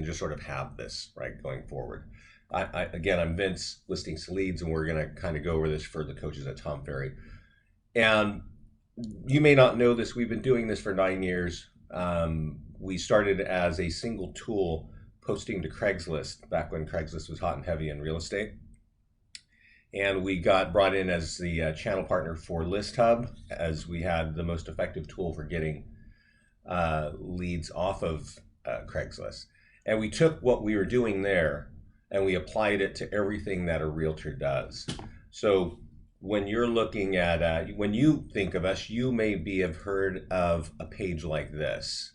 just sort of have this, right, going forward. Again, I'm Vince, Listings to Leads, and we're going to kind of go over this for the coaches at Tom Ferry. And you may not know this, we've been doing this for 9 years. We started as a single tool posting to Craigslist back when Craigslist was hot and heavy in real estate. And we got brought in as the channel partner for List Hub, as we had the most effective tool for getting leads off of Craigslist. And we took what we were doing there and we applied it to everything that a realtor does. So when you're looking at, when you think of us, you may have heard of a page like this.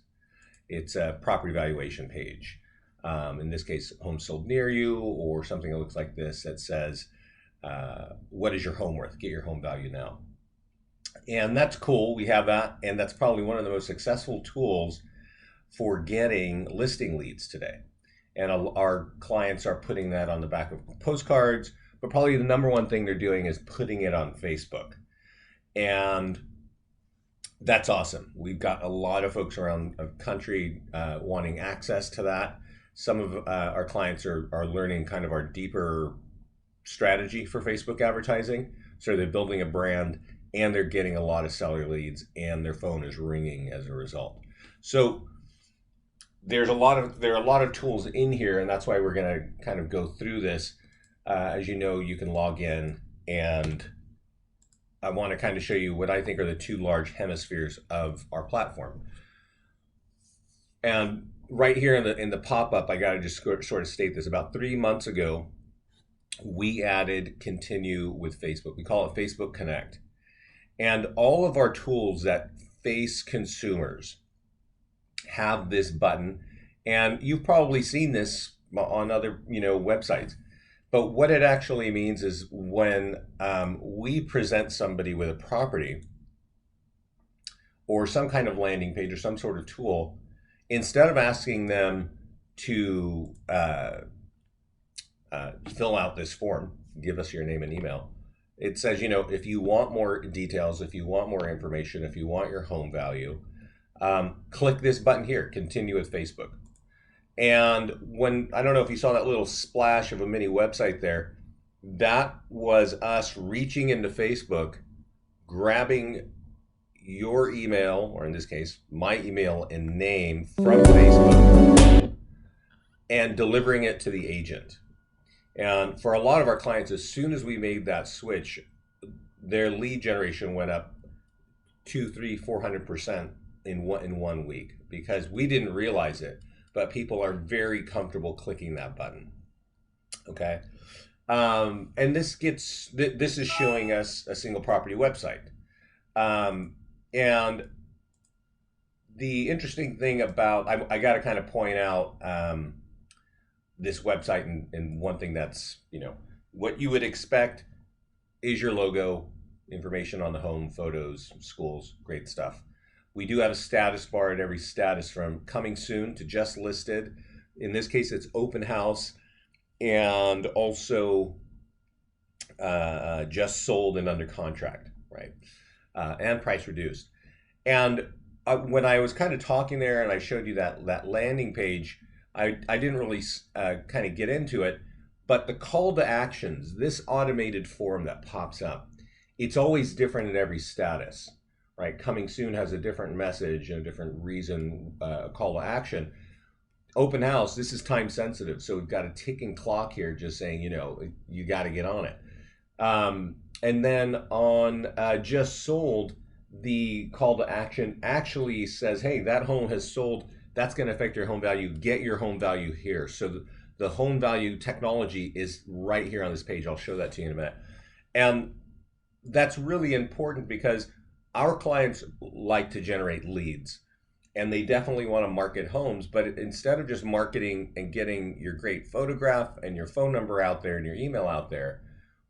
It's a property valuation page. In this case, home sold near you, or something that looks like this that says, what is your home worth? Get your home value now. And that's cool, we have that, and that's probably one of the most successful tools for getting listing leads today. And our clients are putting that on the back of postcards, but probably the number one thing they're doing is putting it on Facebook. And that's awesome. We've got a lot of folks around the country wanting access to that. Some of our clients are learning kind of our deeper strategy for Facebook advertising. So they're building a brand and they're getting a lot of seller leads and their phone is ringing as a result. So there are a lot of tools in here, and that's why we're going to kind of go through this. As you know, you can log in, and I want to kind of show you what I think are the two large hemispheres of our platform. And right here in the pop-up, I got to just sort of state this. About 3 months ago, we added Continue with Facebook. We call it Facebook Connect. And all of our tools that face consumers have this button. And you've probably seen this on other websites. But what it actually means is when we present somebody with a property or some kind of landing page or some sort of tool, instead of asking them to fill out this form, give us your name and email, it says, if you want more details, if you want more information, if you want your home value, click this button here, Continue with Facebook. And I don't know if you saw that little splash of a mini website there, that was us reaching into Facebook, grabbing your email, or in this case, my email and name from Facebook, and delivering it to the agent. And for a lot of our clients, as soon as we made that switch, their lead generation went up 200-400% in 1 week, because we didn't realize it, but people are very comfortable clicking that button. Okay, and this is showing us a single property website. And the interesting thing about, I got to kind of point out this website, and one thing that's, what you would expect is your logo, information on the home, photos, schools, great stuff. We do have a status bar at every status, from coming soon to just listed. In this case, it's open house, and also just sold and under contract, right? And price reduced. And when I was kind of talking there and I showed you that landing page, I didn't really kind of get into it, but the call to actions, this automated form that pops up, it's always different in every status, right? Coming soon has a different message and a different reason, call to action. Open house, this is time sensitive, so we've got a ticking clock here just saying, you got to get on it. And then on just sold, the call to action actually says, hey, that home has sold. That's going to affect your home value. Get your home value here. So the home value technology is right here on this page. I'll show that to you in a minute. And that's really important because our clients like to generate leads, and they definitely want to market homes. But instead of just marketing and getting your great photograph and your phone number out there and your email out there,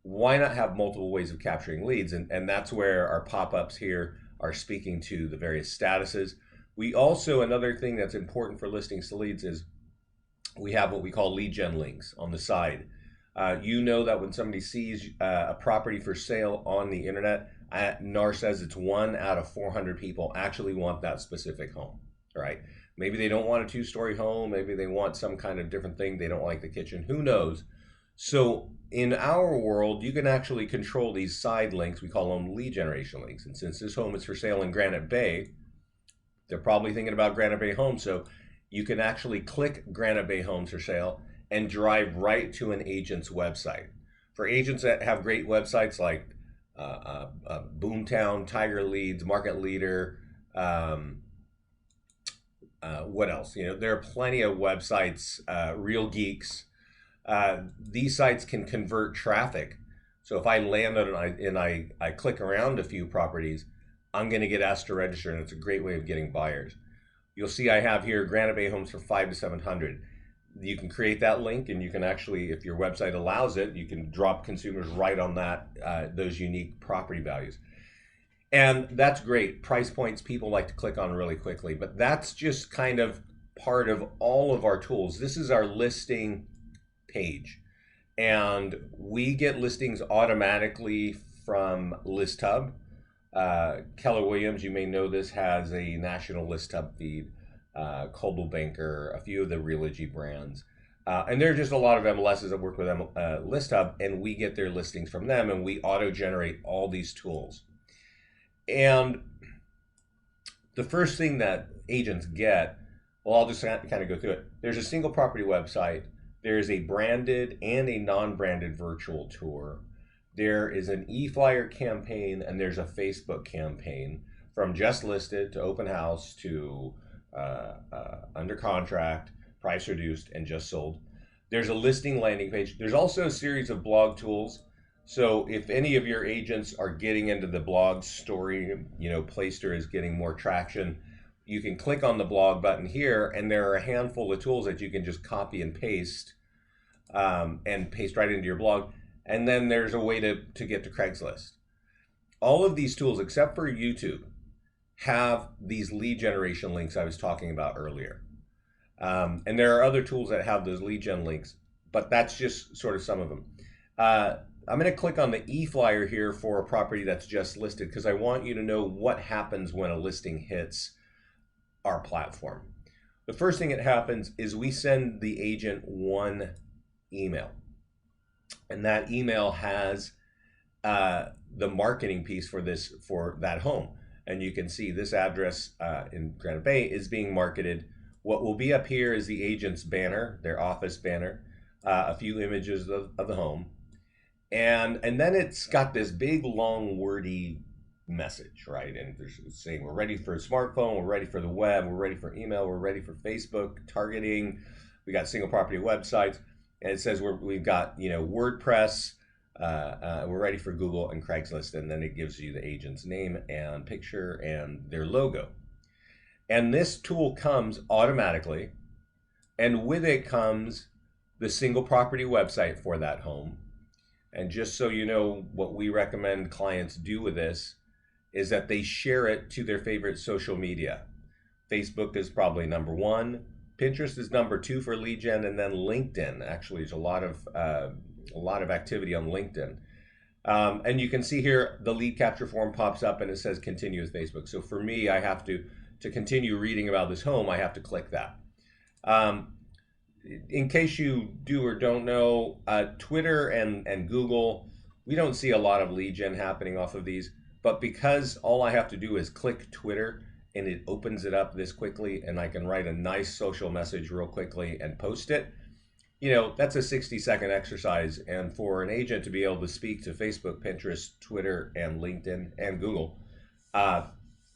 why not have multiple ways of capturing leads? And that's where our pop-ups here are speaking to the various statuses. We also, another thing that's important for listings to leads is we have what we call lead gen links on the side. You know that when somebody sees a property for sale on the internet, NAR says it's 1 out of 400 people actually want that specific home, right? Maybe they don't want a two-story home. Maybe they want some kind of different thing. They don't like the kitchen. Who knows? So in our world, you can actually control these side links. We call them lead generation links. And since this home is for sale in Granite Bay, they're probably thinking about Granite Bay Homes. So you can actually click Granite Bay Homes for sale and drive right to an agent's website. For agents that have great websites like Boomtown, Tiger Leads, Market Leader, what else? You know, there are plenty of websites, Real Geeks. These sites can convert traffic. So if I land on it and I click around a few properties, I'm going to get asked to register, and it's a great way of getting buyers. You'll see I have here Granite Bay Homes for 5 to 700. You can create that link, and you can actually, if your website allows it, you can drop consumers right on that those unique property values. And that's great. Price points people like to click on really quickly, but that's just kind of part of all of our tools. This is our listing page, and we get listings automatically from List Hub. Keller Williams, you may know this, has a national List Hub feed. Coldwell Banker, a few of the Realogy brands. And there are just a lot of MLSs that work with List Hub, and we get their listings from them, and we auto-generate all these tools. And the first thing that agents get, well, I'll just kind of go through it. There's a single property website. There's a branded and a non-branded virtual tour. There is an e-flyer campaign, and there's a Facebook campaign, from just listed to open house to under contract, price reduced, and just sold. There's a listing landing page. There's also a series of blog tools. So if any of your agents are getting into the blog story, you know, Playster is getting more traction, you can click on the blog button here, and there are a handful of tools that you can just copy and paste right into your blog. And then there's a way to get to Craigslist. All of these tools, except for YouTube, have these lead generation links I was talking about earlier. And there are other tools that have those lead gen links, but that's just sort of some of them. I'm going to click on the e-flyer here for a property that's just listed, because I want you to know what happens when a listing hits our platform. The first thing that happens is we send the agent one email, and that email has the marketing piece for that home. And you can see this address in Granite Bay is being marketed. What will be up here is the agent's banner, their office banner, a few images of the home. And then it's got this big, long, wordy message, right? And there's saying, we're ready for a smartphone, we're ready for the web, we're ready for email, we're ready for Facebook, targeting, we got single property websites. And it says we've got, you know, WordPress, we're ready for Google and Craigslist, and then it gives you the agent's name and picture and their logo. And this tool comes automatically, and with it comes the single property website for that home. And just so you know, what we recommend clients do with this is that they share it to their favorite social media. Facebook is probably number one. Pinterest is number two for lead gen, and then LinkedIn. Actually, there's a lot of activity on LinkedIn. And you can see here the lead capture form pops up and it says continue with Facebook. So for me, I have to continue reading about this home, I have to click that. In case you do or don't know, Twitter and Google, we don't see a lot of lead gen happening off of these, but because all I have to do is click Twitter and it opens it up this quickly, and I can write a nice social message real quickly and post it, you know, that's a 60-second exercise. And for an agent to be able to speak to Facebook, Pinterest, Twitter, and LinkedIn, and Google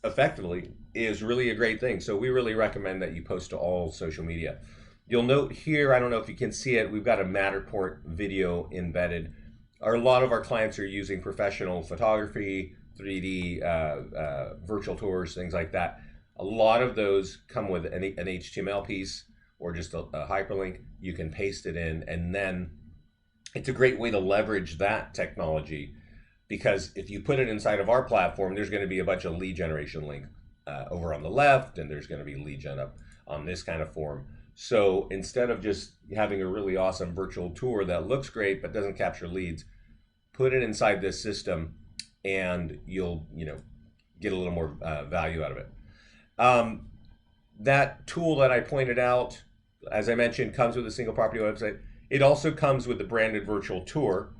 effectively is really a great thing. So we really recommend that you post to all social media. You'll note here, I don't know if you can see it, we've got a Matterport video embedded. A lot of our clients are using professional photography, 3D virtual tours, things like that. A lot of those come with an HTML piece or just a hyperlink. You can paste it in, and then it's a great way to leverage that technology, because if you put it inside of our platform, there's going to be a bunch of lead generation links over on the left, and there's going to be lead gen up on this kind of form. So instead of just having a really awesome virtual tour that looks great but doesn't capture leads, put it inside this system and you'll, you know, get a little more value out of it. that tool that I pointed out, as I mentioned, comes with a single property website. It also comes with the branded virtual tour.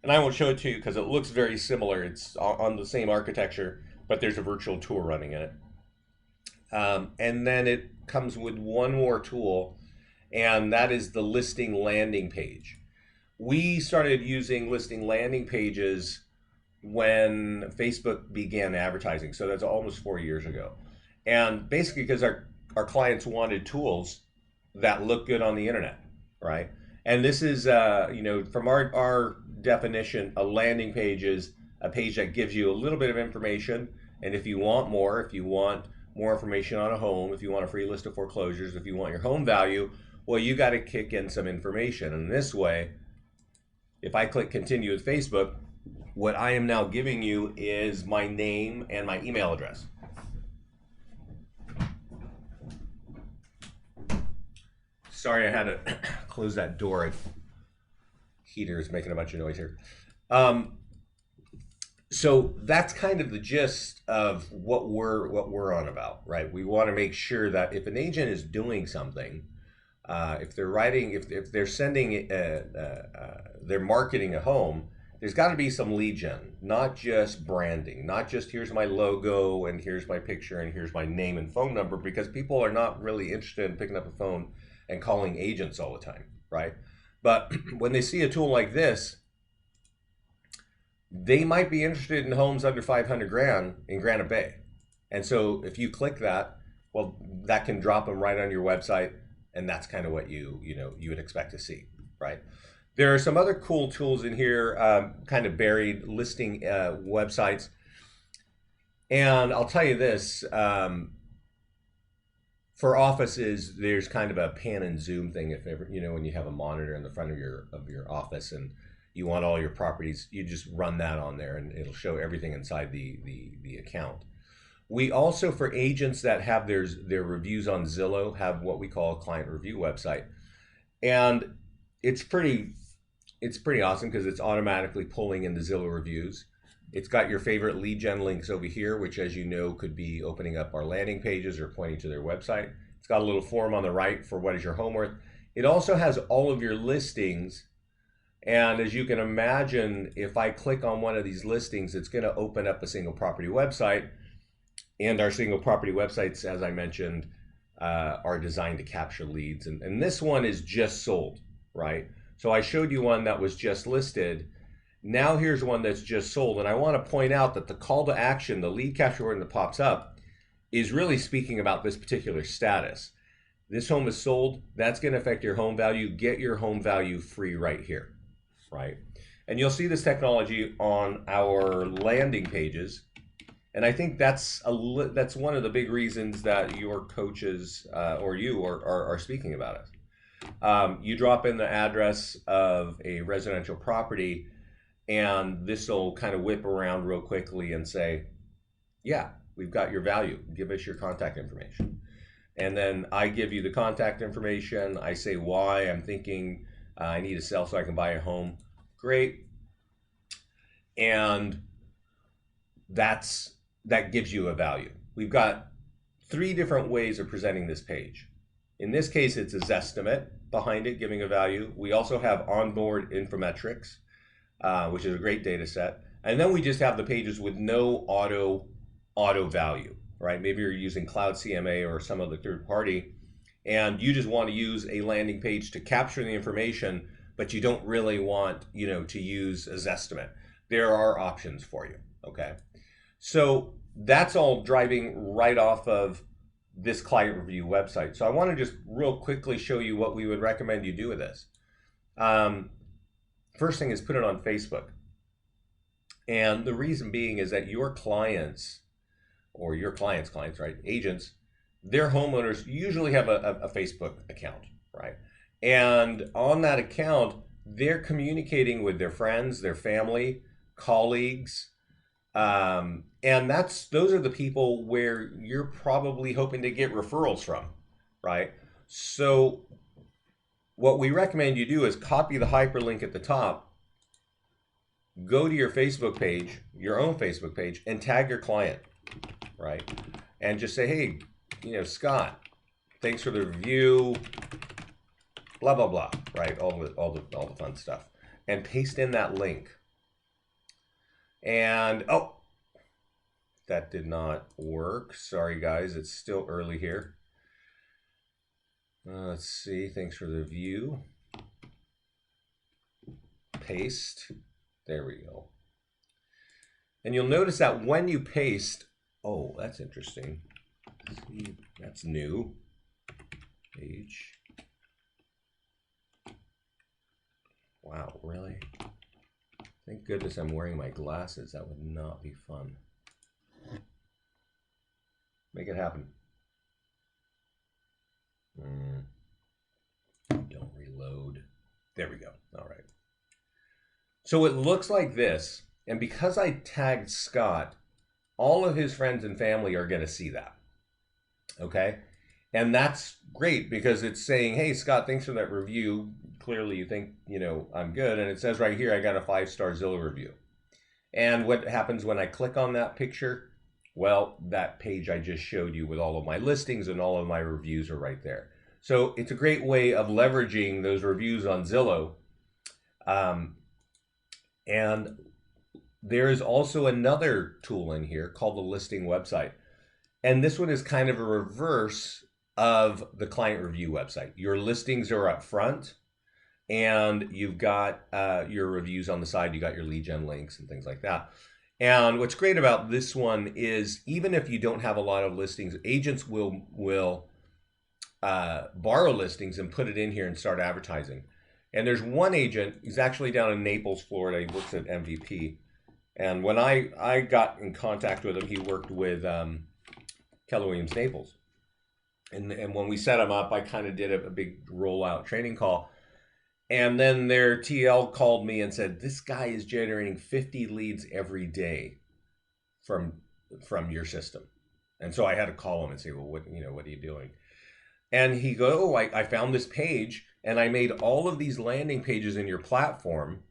And I won't show it to you because it looks very similar. It's on the same architecture, but there's a virtual tour running in it. And then it comes with one more tool, and that is the listing landing page. We started using listing landing pages when Facebook began advertising. So that's almost 4 years ago. And basically because our clients wanted tools that look good on the internet, right? And this is, from our definition, a landing page is a page that gives you a little bit of information. And if you want more information on a home, if you want a free list of foreclosures, if you want your home value, well, you got to kick in some information. And this way, if I click continue with Facebook, what I am now giving you is my name and my email address. Sorry, I had to close that door. Heater is making a bunch of noise here. So that's kind of the gist of what we're on about, right? We want to make sure that if an agent is doing something, if they're writing, if they're sending, they're marketing a home, there's got to be some lead gen, not just branding, not just here's my logo and here's my picture and here's my name and phone number, because people are not really interested in picking up a phone and calling agents all the time, right? But when they see a tool like this, they might be interested in homes under 500 grand in Granite Bay. And so if you click that, well, that can drop them right on your website, and that's kind of what you would expect to see, right? There are some other cool tools in here, kind of buried listing websites. And I'll tell you this, for offices, there's kind of a pan and zoom thing. If ever, when you have a monitor in the front of your office and you want all your properties, you just run that on there and it'll show everything inside the account. We also, for agents that have their reviews on Zillow, have what we call a client review website. And it's pretty awesome because it's automatically pulling in the Zillow reviews. It's got your favorite lead gen links over here, which, as you know, could be opening up our landing pages or pointing to their website. It's got a little form on the right for what is your home worth. It also has all of your listings. And as you can imagine, if I click on one of these listings, it's going to open up a single property website. And our single property websites, as I mentioned, are designed to capture leads. And this one is just sold, right? So I showed you one that was just listed. Now here's one that's just sold. And I want to point out that the call to action, the lead capture word that pops up, is really speaking about this particular status. This home is sold. That's going to affect your home value. Get your home value free right here, right? And you'll see this technology on our landing pages. And I think that's one of the big reasons that your coaches or you are speaking about it. You drop in the address of a residential property, and this will kind of whip around real quickly and say, yeah, we've got your value. Give us your contact information. And then I give you the contact information. I say why I'm thinking I need to sell so I can buy a home. Great. And that gives you a value. We've got 3 different ways of presenting this page. In this case, it's a Zestimate behind it, giving a value. We also have onboard infometrics, which is a great data set. And then we just have the pages with no auto value, right? Maybe you're using Cloud CMA or some other third party, and you just want to use a landing page to capture the information, but you don't really want, to use a Zestimate. There are options for you, okay? So that's all driving right off of this client review website. So I want to just real quickly show you what we would recommend you do with this. First thing is put it on Facebook. And the reason being is that your clients, or your clients' clients, right, agents, their homeowners usually have a Facebook account, right? And on that account, they're communicating with their friends, their family, colleagues, and those are the people where you're probably hoping to get referrals from, right? So what we recommend you do is copy the hyperlink at the top, go to your Facebook page, your own Facebook page, and tag your client, right? And just say, hey, Scott, thanks for the review, blah, blah, blah, right? All the fun stuff. And paste in that link. And, oh, that did not work. Sorry, guys. It's still early here. Let's see. Thanks for the view. Paste. There we go. And you'll notice that when you paste, oh, that's interesting. See, that's new. Page. Wow, really? Thank goodness I'm wearing my glasses. That would not be fun. Make it happen. Don't reload. There we go. All right. So it looks like this. And because I tagged Scott, all of his friends and family are going to see that. Okay? And that's great because it's saying, hey, Scott, thanks for that review. Clearly you think, you know, I'm good. And it says right here, I got a 5-star Zillow review. And what happens when I click on that picture? Well, that page I just showed you with all of my listings and all of my reviews are right there. So it's a great way of leveraging those reviews on Zillow. And there is also another tool in here called the listing website. And this one is kind of a reverse of the client review website. Your listings are up front and you've got your reviews on the side. You got your lead gen links and things like that. And what's great about this one is even if you don't have a lot of listings, agents will borrow listings and put it in here and start advertising. And there's one agent, he's actually down in Naples, Florida. He works at MVP. And when I got in contact with him, he worked with Keller Williams Naples. And when we set him up, I kind of did a big rollout training call. And then their TL called me and said, this guy is generating 50 leads every day from your system. And so I had to call him and say, well, what are you doing? And he goes, oh, I found this page and I made all of these landing pages in your platform,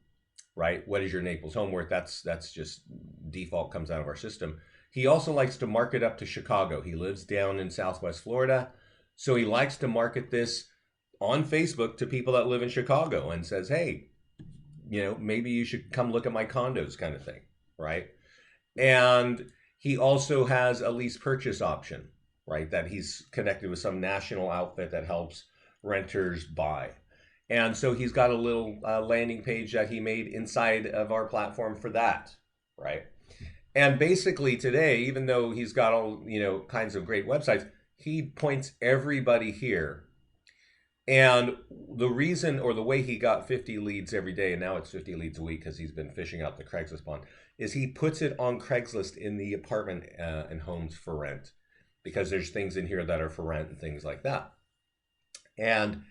right? What is your Naples home worth? That's just default, comes out of our system. He also likes to market up to Chicago. He lives down in Southwest Florida. So he likes to market this on Facebook to people that live in Chicago and says, hey, maybe you should come look at my condos kind of thing, right? And he also has a lease purchase option, right? That he's connected with some national outfit that helps renters buy. And so he's got a little landing page that he made inside of our platform for that, right? And basically today, even though he's got all, kinds of great websites, he points everybody here. And the reason or the way he got 50 leads every day, and now it's 50 leads a week because he's been fishing out the Craigslist pond, is he puts it on Craigslist in the apartment and homes for rent because there's things in here that are for rent and things like that. And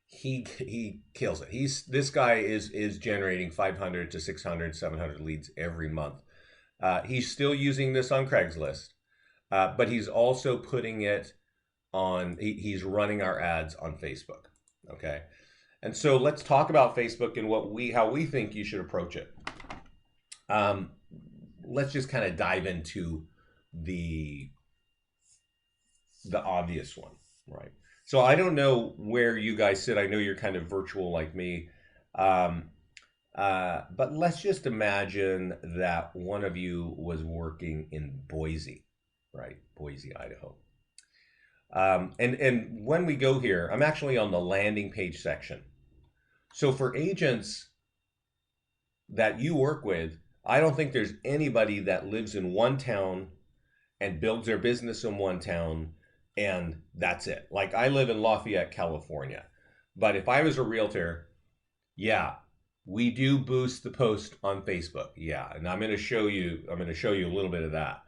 he kills it. This guy is generating 500 to 600, 700 leads every month. He's still using this on Craigslist, but he's also putting it on, he's running our ads on Facebook, okay? And so let's talk about Facebook and how we think you should approach it. Let's just kind of dive into the obvious one, right? So I don't know where you guys sit. I know you're kind of virtual like me. But let's just imagine that one of you was working in Boise, right? Boise, Idaho. And when we go here, I'm actually on the landing page section. So for agents that you work with, I don't think there's anybody that lives in one town and builds their business in one town and that's it. Like I live in Lafayette, California. But if I was a realtor, yeah, we do boost the post on Facebook. Yeah, and I'm going to show you a little bit of that.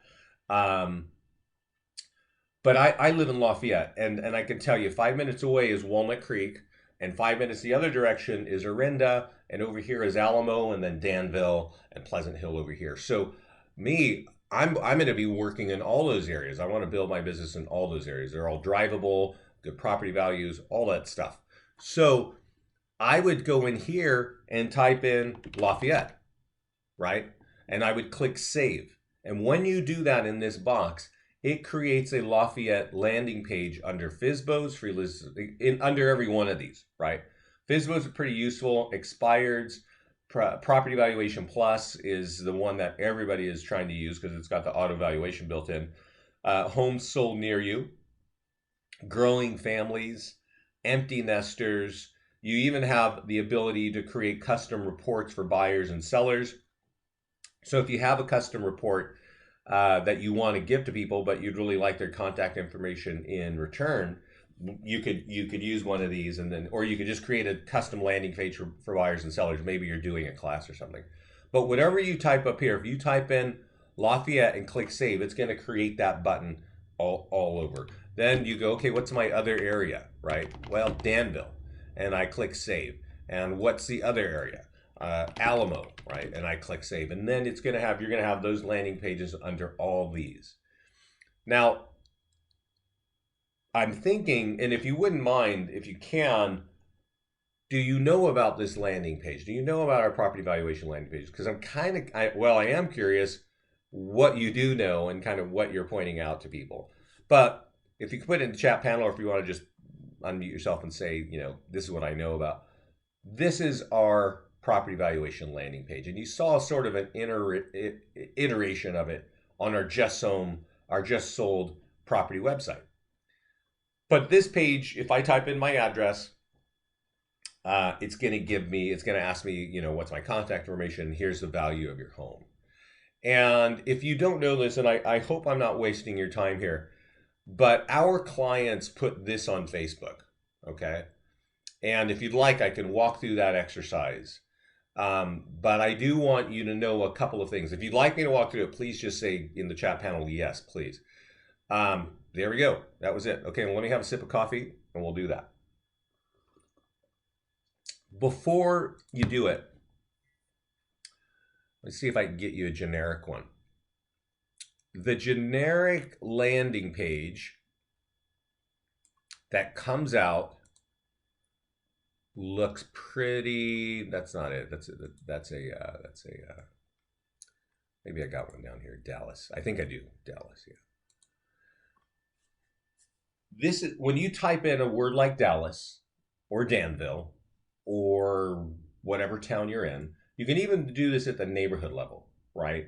But I live in Lafayette, and I can tell you 5 minutes away is Walnut Creek, and 5 minutes the other direction is Orinda, and over here is Alamo, and then Danville and Pleasant Hill over here. So I'm going to be working in all those areas. I want to build my business in all those areas. They're all drivable, good property values, all that stuff. So I would go in here and type in Lafayette, right? And I would click save. And when you do that in this box, it creates a Lafayette landing page under FSBOs, free list, under every one of these, right? FSBOs are pretty useful. Expireds, Property Valuation Plus is the one that everybody is trying to use because it's got the auto valuation built in. Homes sold near you, growing families, empty nesters. You even have the ability to create custom reports for buyers and sellers. So if you have a custom report that you want to give to people, but you'd really like their contact information in return, you could use one of these, and then, or you could just create a custom landing page for buyers and sellers. Maybe you're doing a class or something. But whatever you type up here, if you type in Lafayette and click save, it's going to create that button all over. Then you go, okay, what's my other area, right? Well, Danville, and I click save. And what's the other area? Alamo, right? And I click save. And then it's going to have, you're going to have those landing pages under all these. Now, I'm thinking, and if you wouldn't mind, if you can, do you know about this landing page? Do you know about our property valuation landing page? Because I am curious what you do know and kind of what you're pointing out to people. But if you could put it in the chat panel, or if you want to just unmute yourself and say, you know, this is what I know about. This is our property valuation landing page. And you saw sort of an iteration of it on our just sold property website. But this page, if I type in my address, it's going to ask me, you know, what's my contact information? Here's the value of your home. And if you don't know this, and I hope I'm not wasting your time here, but our clients put this on Facebook, okay? And if you'd like, I can walk through that exercise. But I do want you to know a couple of things. If you'd like me to walk through it, please just say in the chat panel, yes, please. There we go. That was it. Okay, well, let me have a sip of coffee and we'll do that. Before you do it, let's see if I can get you a generic one. The generic landing page that comes out looks pretty. That's not it. Maybe I got one down here. Dallas. I think I do. Dallas. Yeah. This is when you type in a word like Dallas or Danville or whatever town you're in. You can even do this at the neighborhood level, right?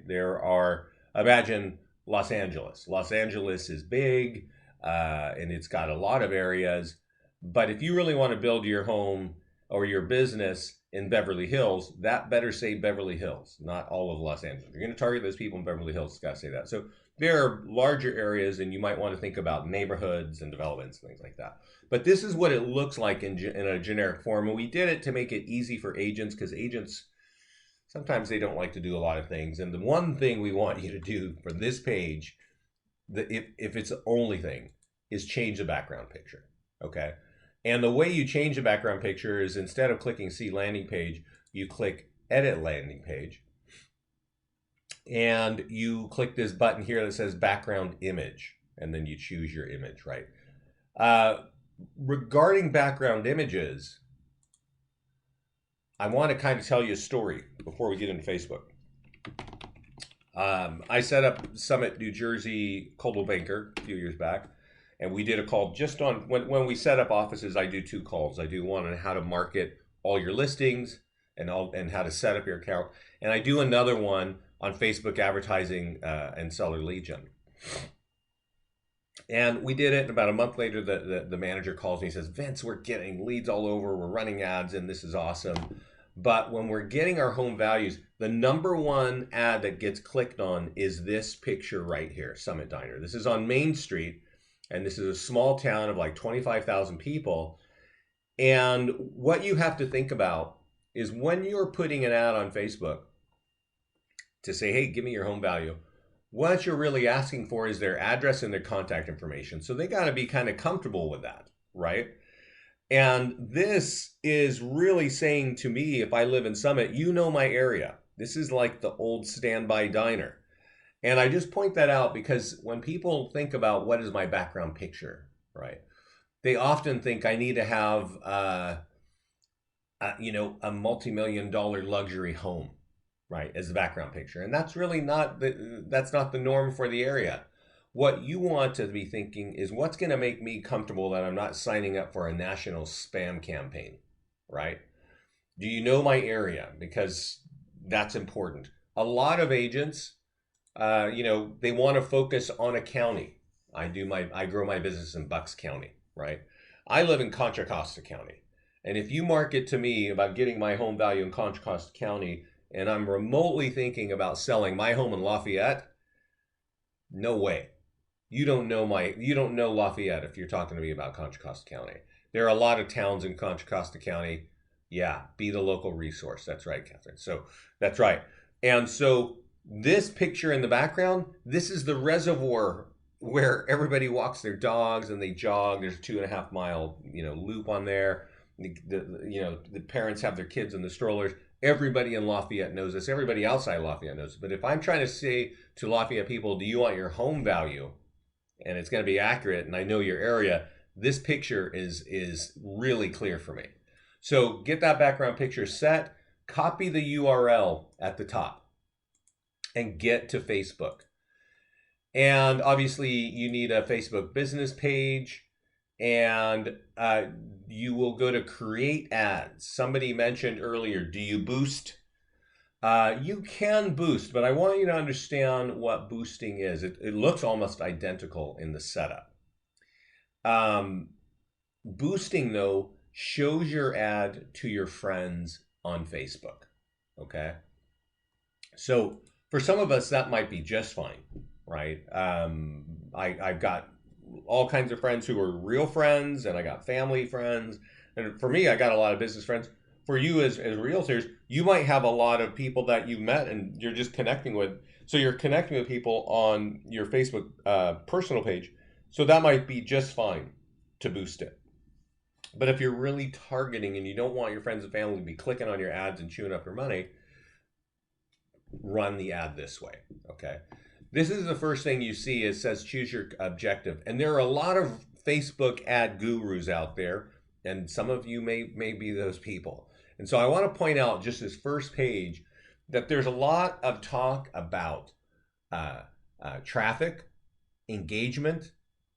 Imagine Los Angeles. Los Angeles is big and it's got a lot of areas. But if you really want to build your home or your business in Beverly Hills, that better say Beverly Hills, not all of Los Angeles. If you're going to target those people in Beverly Hills, it's got to say that. So there are larger areas, and you might want to think about neighborhoods and developments and things like that. But this is what it looks like in a generic form. And we did it to make it easy for agents, because agents, sometimes they don't like to do a lot of things. And the one thing we want you to do for this page, if it's the only thing, is change the background picture, okay? And the way you change the background picture is, instead of clicking See Landing Page, you click Edit Landing Page. And you click this button here that says Background Image. And then you choose your image, right? Regarding background images, I want to kind of tell you a story before we get into Facebook. I set up Summit, New Jersey Coldwell Banker a few years back. And we did a call just on, when we set up offices, I do two calls. I do one on how to market all your listings and how to set up your account. And I do another one on Facebook advertising and seller lead gen. And we did it, and about a month later, the manager calls me and says, Vince, we're getting leads all over, we're running ads, and this is awesome. But when we're getting our home values, the #1 ad that gets clicked on is this picture right here, Summit Diner. This is on Main Street. And this is a small town of like 25,000 people. And what you have to think about is, when you're putting an ad on Facebook to say, hey, give me your home value, what you're really asking for is their address and their contact information. So they got to be kind of comfortable with that, right? And this is really saying to me, if I live in Summit, you know my area. This is like the old standby diner. And I just point that out because when people think about what is my background picture, right, they often think I need to have, a multi-million-dollar luxury home, right, as the background picture. And that's really not that's not the norm for the area. What you want to be thinking is what's going to make me comfortable that I'm not signing up for a national spam campaign, right? Do you know my area? Because that's important. A lot of agents, they want to focus on a county. I grow my business in Bucks County, right? I live in Contra Costa County. And if you market to me about getting my home value in Contra Costa County and I'm remotely thinking about selling my home in Lafayette, no way. You don't know Lafayette if you're talking to me about Contra Costa County. There are a lot of towns in Contra Costa County. Yeah, be the local resource. That's right, Catherine. So that's right. And so this picture in the background, this is the reservoir where everybody walks their dogs and they jog. There's a 2.5 mile, loop on there. The parents have their kids in the strollers. Everybody in Lafayette knows this. Everybody outside Lafayette knows this. But if I'm trying to say to Lafayette people, do you want your home value? And it's going to be accurate, and I know your area, this picture is really clear for me. So get that background picture set, copy the URL at the top, and get to Facebook. And obviously, you need a Facebook business page, and you will go to create ads. Somebody mentioned earlier, do you boost? You can boost, but I want you to understand what boosting is. It looks almost identical in the setup. Boosting, though, shows your ad to your friends on Facebook, okay? So for some of us, that might be just fine, right? I've got all kinds of friends who are real friends, and I got family friends. And for me, I got a lot of business friends. For you as realtors, you might have a lot of people that you met and you're just connecting with. So you're connecting with people on your Facebook personal page. So that might be just fine to boost it. But if you're really targeting and you don't want your friends and family to be clicking on your ads and chewing up your money, run the ad this way, okay? This is the first thing you see. It says choose your objective. And there are a lot of Facebook ad gurus out there, and some of you may be those people. And so I want to point out just this first page that there's a lot of talk about traffic, engagement,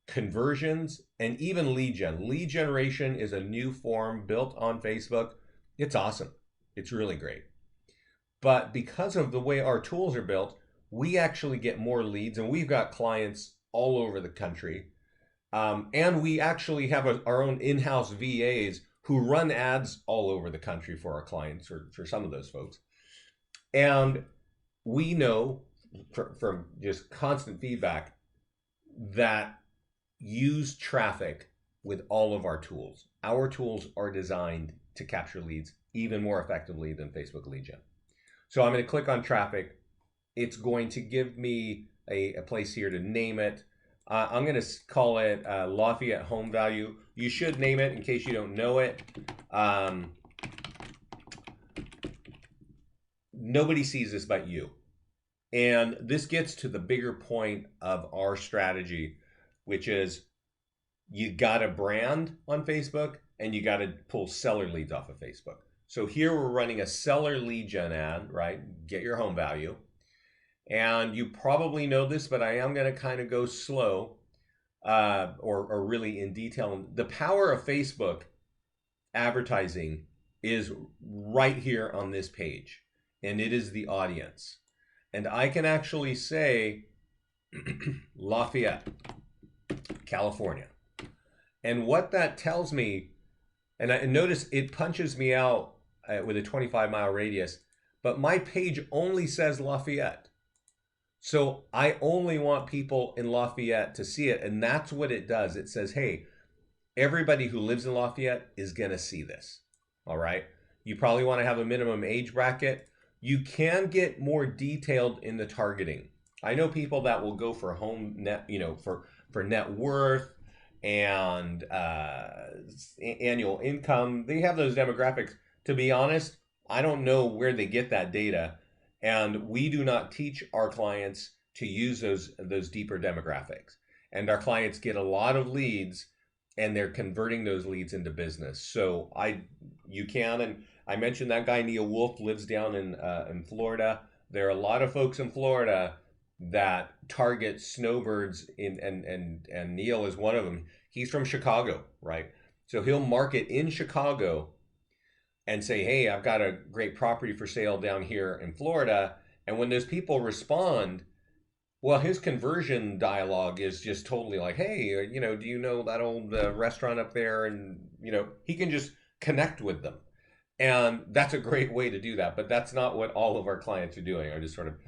conversions, and even lead gen. Lead generation is a new form built on Facebook. It's awesome. It's really great. But because of the way our tools are built, we actually get more leads, and we've got clients all over the country. And we actually have our own in-house VAs who run ads all over the country for our clients, or for some of those folks. And we know from just constant feedback that use traffic with all of our tools. Our tools are designed to capture leads even more effectively than Facebook lead gen. So I'm going to click on traffic. It's going to give me a place here to name it. I'm going to call it Lafayette Home Value. You should name it in case you don't know it. Nobody sees this but you. And this gets to the bigger point of our strategy, which is you got to brand on Facebook and you got to pull seller leads off of Facebook. So here we're running a seller lead gen ad, right? Get your home value. And you probably know this, but I am going to kind of go slow or really in detail. The power of Facebook advertising is right here on this page, and it is the audience. And I can actually say Lafayette, California. And what that tells me, and notice it punches me out with a 25-mile radius, but my page only says Lafayette. So I only want people in Lafayette to see it, and that's what it does. It says, hey, everybody who lives in Lafayette is going to see this, all right? You probably want to have a minimum age bracket. You can get more detailed in the targeting. I know people that will go for home net, for net worth and annual income. They have those demographics. To be honest, I don't know where they get that data. And we do not teach our clients to use those deeper demographics. And our clients get a lot of leads, and they're converting those leads into business. So you can, and I mentioned that guy Neil Wolf lives down in Florida. There are a lot of folks in Florida that target snowbirds and Neil is one of them. He's from Chicago, right? So he'll market in Chicago and say, "Hey, I've got a great property for sale down here in Florida." And when those people respond, well, his conversion dialogue is just totally like, "Hey, do you know that old restaurant up there?" And he can just connect with them, and that's a great way to do that. But that's not what all of our clients are doing. I'm just sort of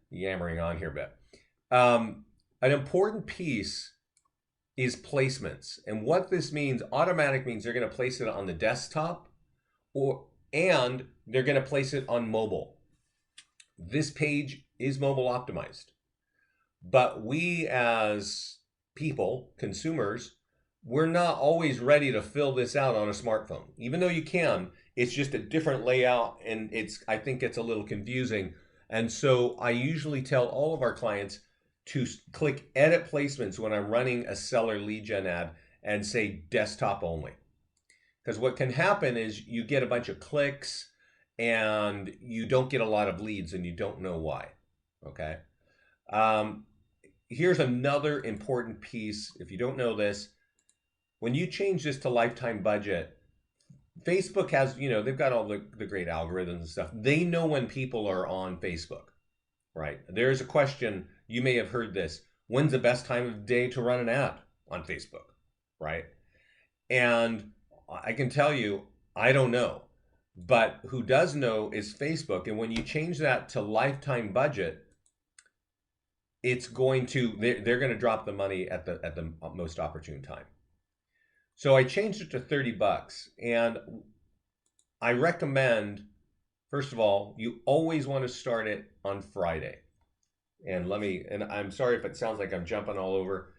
yammering on here a bit. An important piece is placements, and what this means, automatic means they're going to place it on the desktop, and they're going to place it on mobile. This page is mobile optimized, but we as people, consumers, we're not always ready to fill this out on a smartphone. Even though you can, it's just a different layout, and I think it's a little confusing. And so I usually tell all of our clients to click edit placements when I'm running a seller lead gen ad and say desktop only. Because what can happen is you get a bunch of clicks and you don't get a lot of leads and you don't know why. Okay. Here's another important piece. If you don't know this, when you change this to lifetime budget, Facebook has, they've got all the great algorithms and stuff. They know when people are on Facebook, right? There's a question, you may have heard this. When's the best time of day to run an ad on Facebook, right? And I can tell you, I don't know. But who does know is Facebook. And when you change that to lifetime budget, it's going to, they're going to drop the money at the most opportune time. So I changed it to $30, and I recommend, first of all, you always want to start it on Friday. And I'm sorry if it sounds like I'm jumping all over.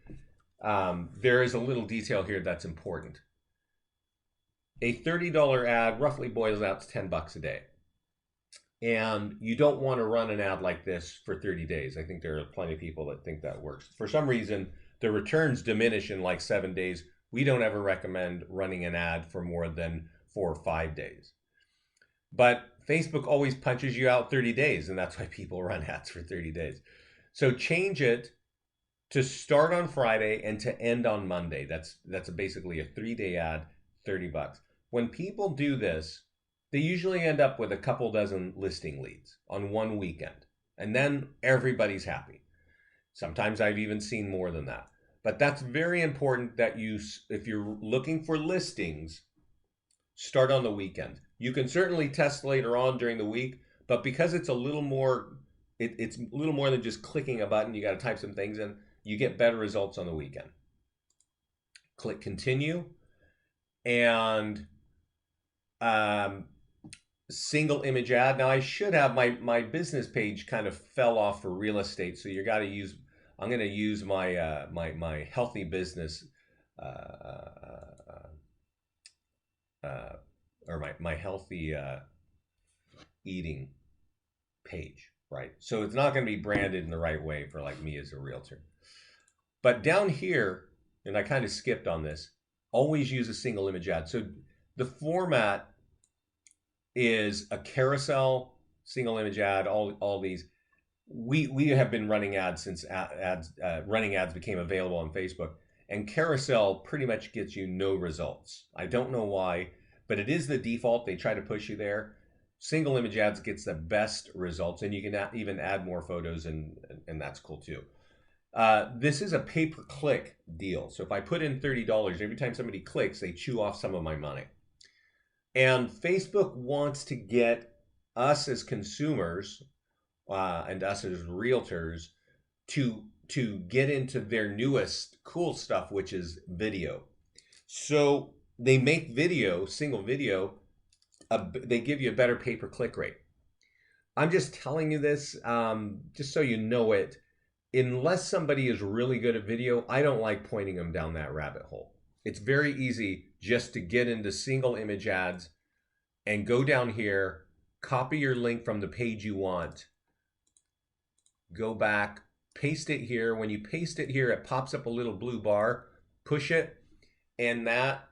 There is a little detail here that's important. A $30 ad roughly boils out to $10 a day. And you don't want to run an ad like this for 30 days. I think there are plenty of people that think that works. For some reason, the returns diminish in like 7 days. We don't ever recommend running an ad for more than 4 or 5 days. But Facebook always punches you out 30 days, and that's why people run ads for 30 days. So change it to start on Friday and to end on Monday. That's basically a 3-day ad, $30. When people do this, they usually end up with a couple dozen listing leads on one weekend, and then everybody's happy. Sometimes I've even seen more than that. But that's very important that if you're looking for listings, start on the weekend. You can certainly test later on during the week, but because it's a little more, it's a little more than just clicking a button. You got to type some things in. You get better results on the weekend. Click continue, and single image ad. Now I should have my business page kind of fell off for real estate, so you got to use. I'm going to use my my healthy business or my healthy eating page, right? So it's not going to be branded in the right way for like me as a realtor. But down here, and I kind of skipped on this, always use a single image ad. So the format is a carousel, single image ad, all these. We have been running ads since running ads became available on Facebook, and carousel pretty much gets you no results. I don't know why, but it is the default. They try to push you there. Single image ads gets the best results, and you can even add more photos, and that's cool too. This is a pay-per-click deal. So if I put in $30, every time somebody clicks, they chew off some of my money. And Facebook wants to get us as consumers and us as realtors to get into their newest cool stuff, which is video. So they make video, single video, they give you a better pay-per-click rate. I'm just telling you this just so you know it. Unless somebody is really good at video, I don't like pointing them down that rabbit hole. It's very easy just to get into single image ads and go down here, copy your link from the page you want, go back, paste it here. When you paste it here, it pops up a little blue bar, push it, and that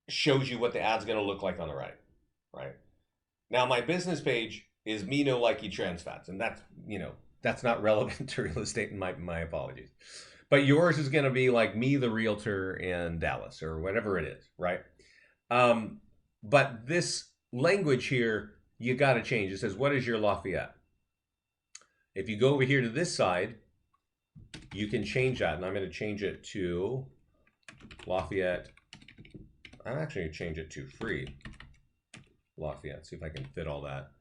shows you what the ad's going to look like on the right? Now, my business page is me no likey trans fats, and that's, That's not relevant to real estate. My apologies. But yours is going to be like me, the realtor in Dallas or whatever it is, right? Um, but this language here, you got to change. It says, what is your Lafayette? If you go over here to this side, you can change that. And I'm going to change it to Lafayette. I'm actually going to change it to free Lafayette. See if I can fit all that.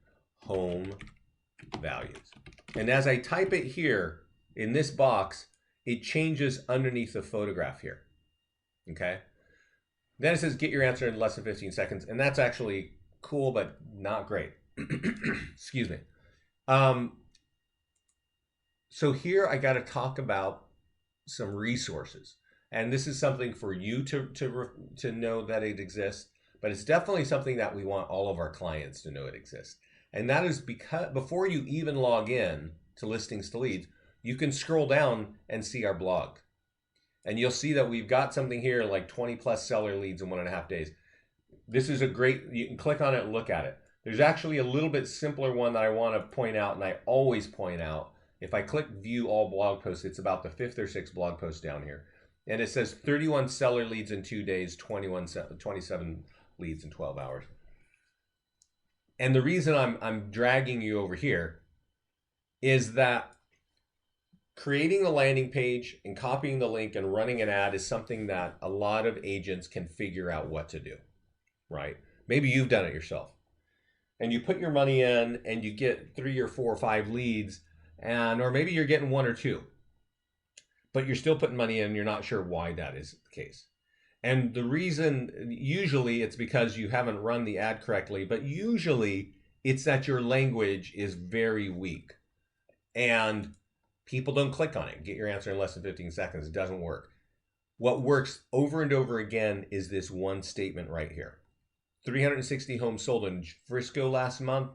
Home values. And as I type it here in this box, it changes underneath the photograph here. Okay. Then it says get your answer in less than 15 seconds. And that's actually cool, but not great. Excuse me. So here I got to talk about some resources. And this is something for you to know that it exists, but it's definitely something that we want all of our clients to know it exists. And that is because before you even log in to Listings to Leads, you can scroll down and see our blog. And you'll see that we've got something here like 20 plus seller leads in 1.5 days. This is a great, you can click on it and look at it. There's actually a little bit simpler one that I want to point out, and I always point out. If I click view all blog posts, it's about the 5th or 6th blog post down here. And it says 31 seller leads in 2 days, 27 leads in 12 hours. And the reason I'm dragging you over here is that creating a landing page and copying the link and running an ad is something that a lot of agents can figure out what to do, right? Maybe you've done it yourself. And you put your money in and you get 3 or 4 or 5 leads, or maybe you're getting 1 or 2. But you're still putting money in and you're not sure why that is the case. And the reason, usually it's because you haven't run the ad correctly, but usually it's that your language is very weak and people don't click on it. Get your answer in less than 15 seconds. It doesn't work. What works over and over again is this one statement right here. 360 homes sold in Frisco last month.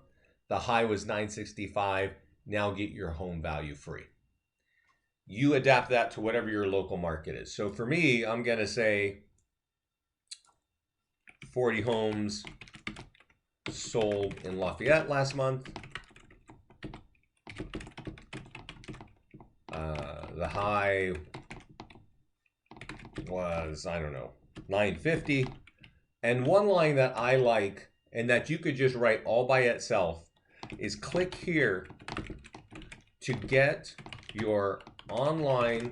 The high was 965. Now get your home value free. You adapt that to whatever your local market is. So for me, I'm going to say 40 homes sold in Lafayette last month. The high was, I don't know, 950. And one line that I like and that you could just write all by itself is click here to get your online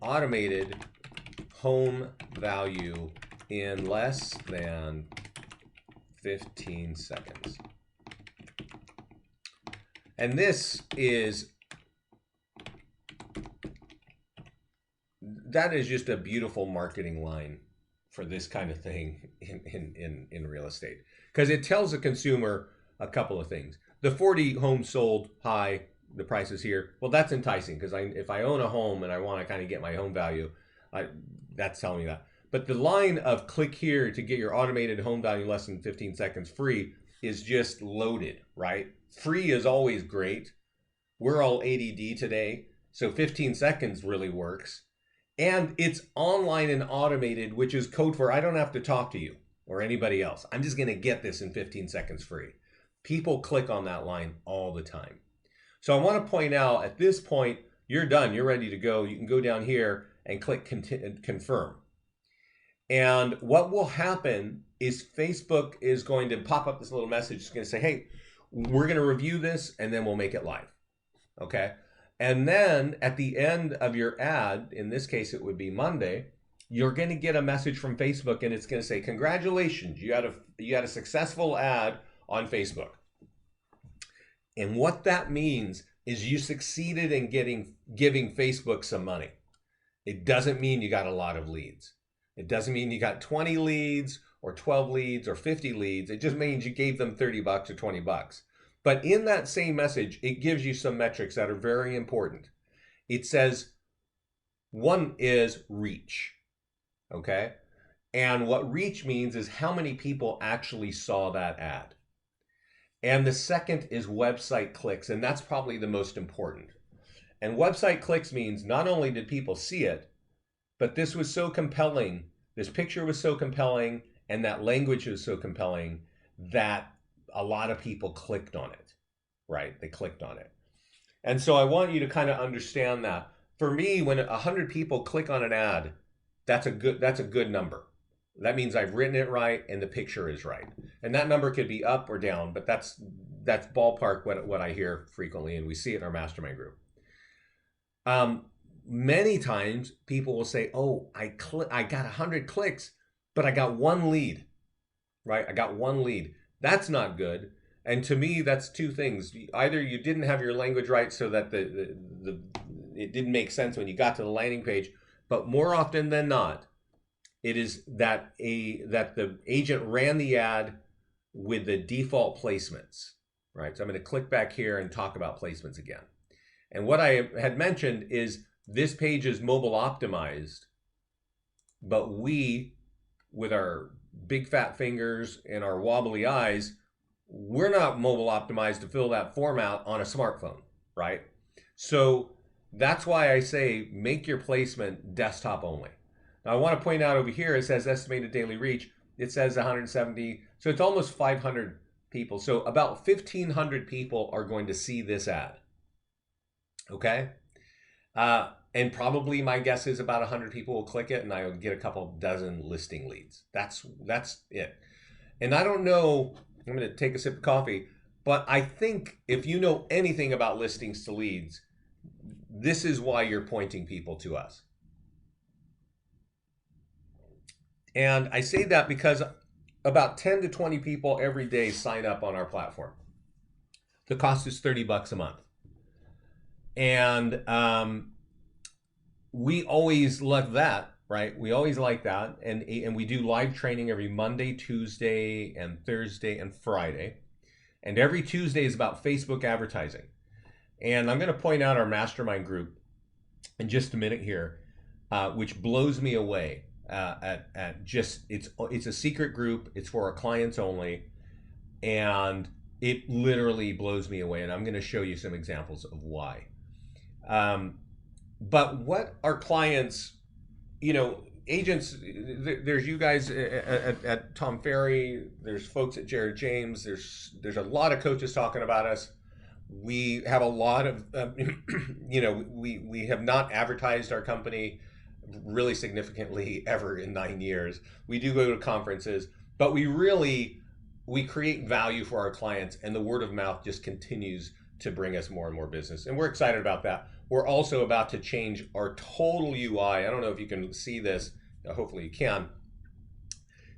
automated home value in less than 15 seconds. And this is, that is just a beautiful marketing line for this kind of thing in real estate. Because it tells the consumer a couple of things. The 40 homes sold high, the price is here. Well, that's enticing because if I own a home and I want to kind of get my home value, that's telling me that. But the line of click here to get your automated home value less than 15 seconds free is just loaded, right? Free is always great. We're all ADD today, so 15 seconds really works. And it's online and automated, which is code for I don't have to talk to you or anybody else. I'm just going to get this in 15 seconds free. People click on that line all the time. So I want to point out at this point, you're done. You're ready to go. You can go down here and click confirm. And what will happen is Facebook is going to pop up this little message. It's going to say, hey, we're going to review this and then we'll make it live. Okay. And then at the end of your ad, in this case, it would be Monday, you're going to get a message from Facebook and it's going to say, congratulations, you had a successful ad on Facebook. And what that means is you succeeded in giving Facebook some money. It doesn't mean you got a lot of leads. It doesn't mean you got 20 leads or 12 leads or 50 leads. It just means you gave them $30 or $20. But in that same message, it gives you some metrics that are very important. It says one is reach, okay? And what reach means is how many people actually saw that ad. And the second is website clicks, and that's probably the most important. And website clicks means not only did people see it, but this was so compelling, this picture was so compelling, and that language was so compelling that a lot of people clicked on it, right? They clicked on it. And so I want you to kind of understand that. For me, when 100 people click on an ad, that's a good number. That means I've written it right and the picture is right. And that number could be up or down, but that's ballpark what I hear frequently, and we see it in our mastermind group. Many times people will say, "Oh, I got 100 clicks, but I got one lead." Right? I got one lead. That's not good. And to me, that's two things. Either you didn't have your language right so that it didn't make sense when you got to the landing page, but more often than not, it is that the agent ran the ad with the default placements, right? So I'm going to click back here and talk about placements again. And what I had mentioned is this page is mobile optimized, but we, with our big fat fingers and our wobbly eyes, we're not mobile optimized to fill that form out on a smartphone, right? So that's why I say make your placement desktop only. Now I want to point out over here, it says estimated daily reach. It says 170, so it's almost 500 people. So about 1,500 people are going to see this ad, okay? And probably my guess is about 100 people will click it and I'll get a couple dozen listing leads. That's it. And I don't know, I'm going to take a sip of coffee, but I think if you know anything about listings to leads, this is why you're pointing people to us. And I say that because about 10 to 20 people every day sign up on our platform. The cost is $30 a month. And we always like that, right? We always like that. And we do live training every Monday, Tuesday, and Thursday, and Friday. And every Tuesday is about Facebook advertising. And I'm going to point out our mastermind group in just a minute here, which blows me away. It's a secret group. It's for our clients only. And it literally blows me away. And I'm going to show you some examples of why. But what our clients, agents, there's you guys at Tom Ferry, there's folks at Jared James, there's a lot of coaches talking about us. We have a lot of, we have not advertised our company really significantly ever in 9 years. We do go to conferences, but we create value for our clients, and the word of mouth just continues to bring us more and more business. And we're excited about that. We're also about to change our total UI. I don't know if you can see this. Hopefully you can.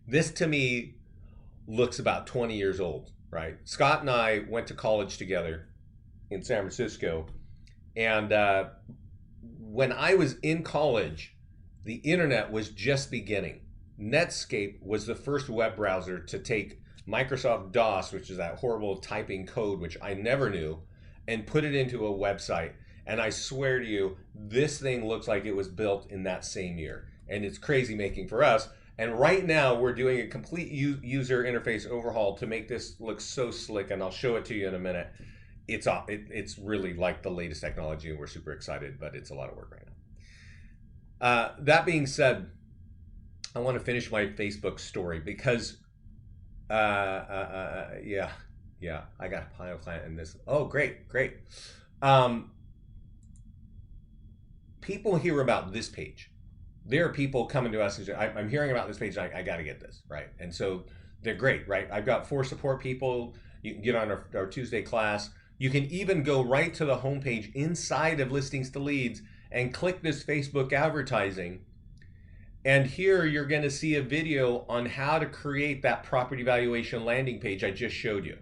This to me looks about 20 years old, right? Scott and I went to college together in San Francisco. And when I was in college, the internet was just beginning. Netscape was the first web browser to take Microsoft DOS, which is that horrible typing code, which I never knew, and put it into a website. And I swear to you, this thing looks like it was built in that same year. And it's crazy making for us. And right now we're doing a complete user interface overhaul to make this look so slick. And I'll show it to you in a minute. It's really like the latest technology, and we're super excited, but it's a lot of work right now. That being said, I want to finish my Facebook story because, I got a pilot client in this. Oh, great. People hear about this page. There are people coming to us and say, I'm hearing about this page, and I got to get this, right? And so they're great, right? I've got 4 support people. You can get on our Tuesday class. You can even go right to the homepage inside of Listings to Leads and click this Facebook advertising. And here you're going to see a video on how to create that property valuation landing page I just showed you,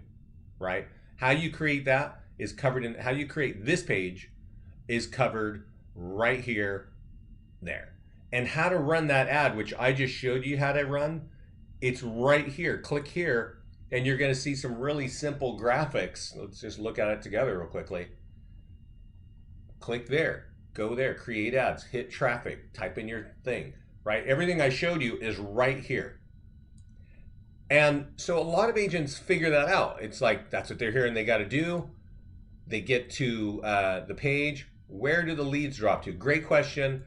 right? How you create that is covered in, how you create this page is covered right here, there. And how to run that ad, which I just showed you how to run, it's right here. Click here, and you're going to see some really simple graphics. Let's just look at it together real quickly. Click there, go there, create ads, hit traffic, type in your thing, right? Everything I showed you is right here. And so a lot of agents figure that out. It's like, that's what they're hearing they got to do. They get to the page. Where do the leads drop to? Great question.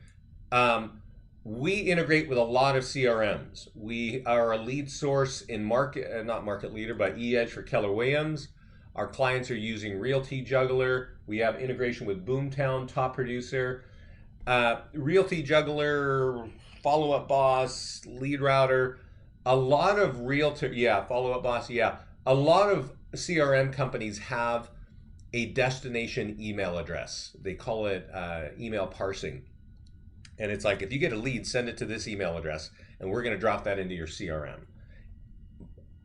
We integrate with a lot of CRMs. We are a lead source in not Market Leader, but eEdge for Keller Williams. Our clients are using Realty Juggler. We have integration with Boomtown, Top Producer, Realty Juggler, Follow Up Boss, Lead Router. A lot of realtor, yeah, Follow Up Boss, yeah. A lot of CRM companies have a destination email address. They call it email parsing. And it's like, if you get a lead, send it to this email address, and we're going to drop that into your CRM.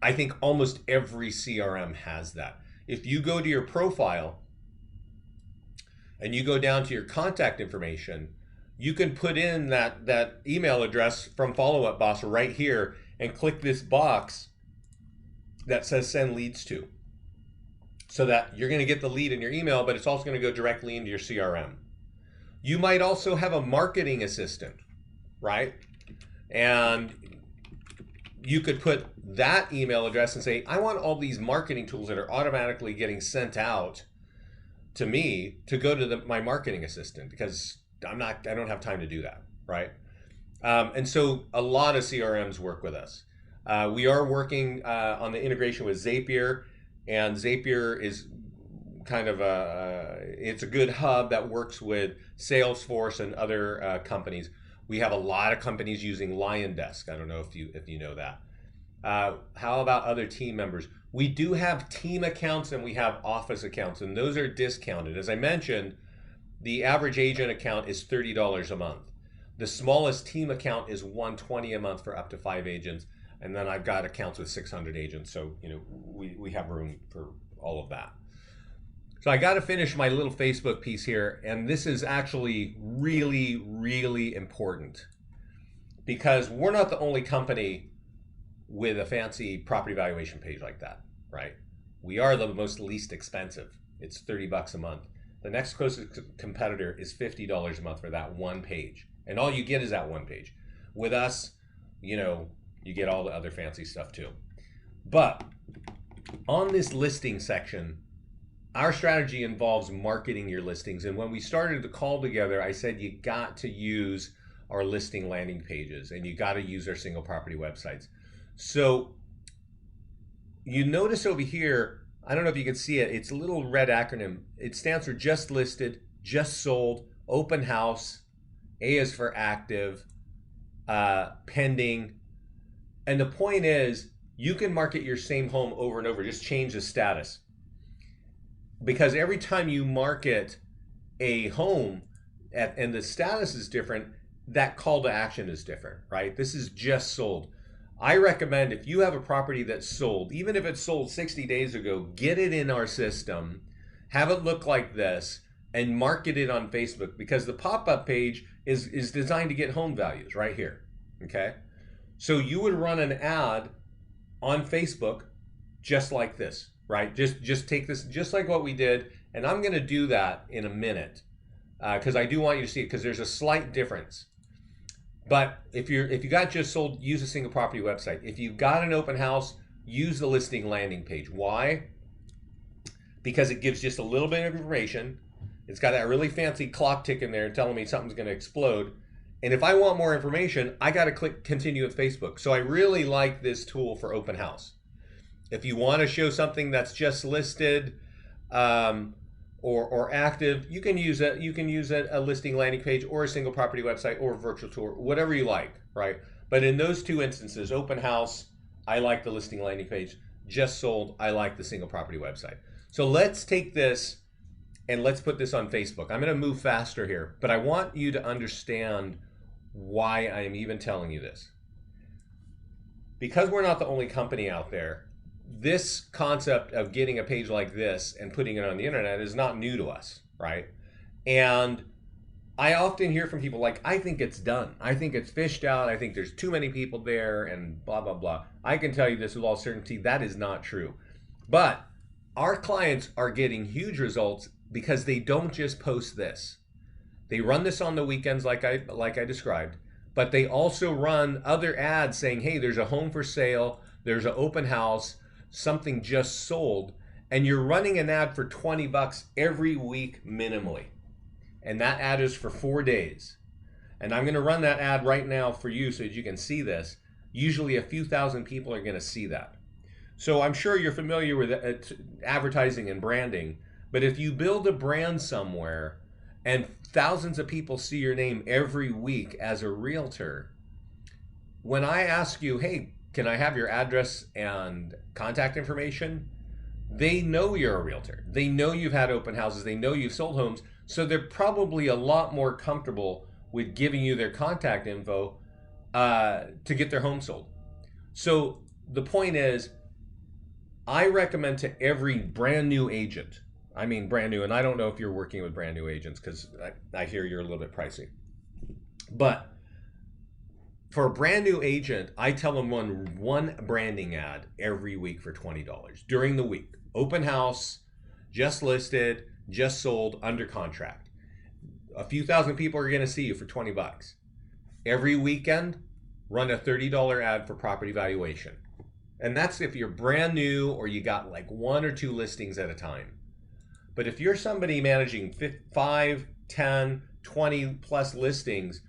I think almost every CRM has that. If you go to your profile and you go down to your contact information, you can put in that email address from Follow Up Boss right here and click this box that says send leads to. So that you're going to get the lead in your email, but it's also going to go directly into your CRM. You might also have a marketing assistant, right? And you could put that email address and say, I want all these marketing tools that are automatically getting sent out to me to go to my marketing assistant, because I don't have time to do that, right? And so a lot of CRMs work with us. We are working on the integration with Zapier, and Zapier is kind of it's a good hub that works with Salesforce and other companies. We have a lot of companies using LionDesk. I don't know if you know that. How about other team members? We do have team accounts and we have office accounts, and those are discounted. As I mentioned, the average agent account is $30 a month. The smallest team account is $120 a month for up to 5 agents. And then I've got accounts with 600 agents. So, we have room for all of that. So I got to finish my little Facebook piece here. And this is actually really, really important, because we're not the only company with a fancy property valuation page like that, right? We are the most least expensive. It's $30 a month. The next closest competitor is $50 a month for that one page. And all you get is that one page. With us, you get all the other fancy stuff too. But on this listing section, our strategy involves marketing your listings. And when we started the call together, I said you got to use our listing landing pages and you got to use our single property websites. So you notice over here, I don't know if you can see it, it's a little red acronym. It stands for just listed, just sold, open house, A is for active, pending. And the point is, you can market your same home over and over, just change the status. Because every time you market a home and the status is different, that call to action is different, right? This is just sold. I recommend, if you have a property that's sold, even if it's sold 60 days ago, get it in our system, have it look like this, and market it on Facebook, because the pop-up page is designed to get home values right here, okay? So you would run an ad on Facebook just like this, right? Just take this, just like what we did, and I'm gonna do that in a minute, because I do want you to see it, because there's a slight difference. But if you got just sold, use a single property website. If you've got an open house, use the listing landing page. Why? Because it gives just a little bit of information. It's got that really fancy clock ticking there telling me something's going to explode. And if I want more information, I got to click continue with Facebook. So I really like this tool for open house. If you want to show something that's just listed, or active, you can use it. You can use a listing landing page or a single property website or a virtual tour, whatever you like, right? But in those two instances, open house, I like the listing landing page. Just sold, I like the single property website. So let's take this and let's put this on Facebook. I'm going to move faster here, but I want you to understand why I am even telling you this. Because we're not the only company out there, this concept of getting a page like this and putting it on the internet is not new to us, right? And I often hear from people like, I think it's done. I think it's fished out. I think there's too many people there and blah, blah, blah. I can tell you this with all certainty, that is not true. But our clients are getting huge results because they don't just post this. They run this on the weekends like I described, but they also run other ads saying, hey, there's a home for sale, there's an open house, something just sold, and you're running an ad for 20 bucks every week minimally. And that ad is for 4 days. And I'm gonna run that ad right now for you so that you can see this. Usually a few thousand people are gonna see that. So I'm sure you're familiar with advertising and branding, but if you build a brand somewhere and thousands of people see your name every week as a realtor, when I ask you, hey, can I have your address and contact information? They know you're a realtor. They know you've had open houses. They know you've sold homes. So they're probably a lot more comfortable with giving you their contact info to get their home sold. So the point is, I recommend to every brand new agent, I mean brand new, and I don't know if you're working with brand new agents because I hear you're a little bit pricey. But for a brand new agent, I tell them run one branding ad every week for $20 during the week. Open house, just listed, just sold, under contract. A few thousand people are going to see you for 20 bucks. Every weekend, run a $30 ad for property valuation. And that's if you're brand new or you got like 1 or 2 listings at a time. But if you're somebody managing 5, 10, 20 plus listings,